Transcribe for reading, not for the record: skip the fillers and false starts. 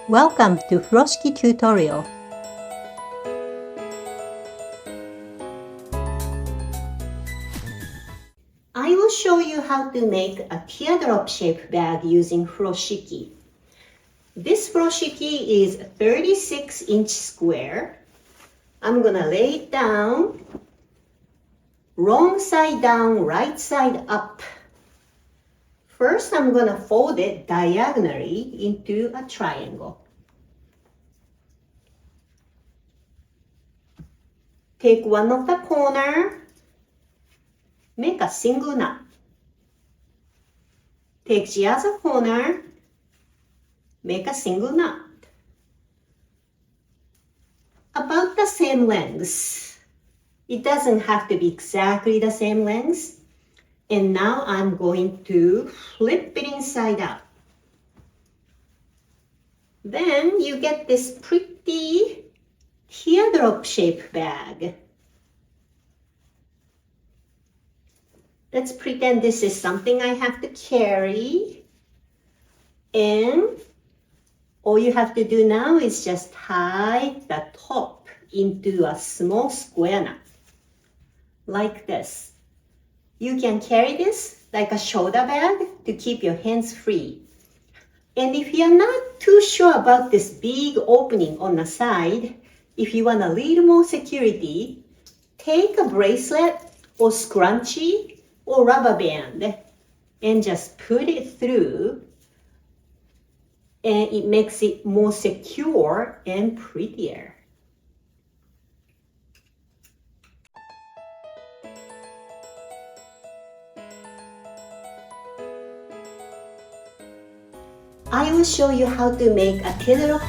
Welcome to Furoshiki tutorial. I will show you how to make a teardrop-shaped bag using Furoshiki. This Furoshiki is 36-inch square. I'm gonna lay it down, wrong side down, right side up. First, I'm gonna fold it diagonally into a triangle. Take one of the corner, make a single knot. Take the other corner, make a single knot. About the same length. It doesn't have to be exactly the same length. And now I'm going to flip it inside out. Then you get this pretty teardrop-shaped bag. Let's pretend this is something I have to carry. And all you have to do now is just tie the top into a small square knot. Like this. You can carry this like a shoulder bag to keep your hands free. And if you're not too sure about this big opening on the side, if you want a little more security, take a bracelet or scrunchie or rubber band and just put it through, and it makes it more secure and prettier. I will show you how to make a teardrop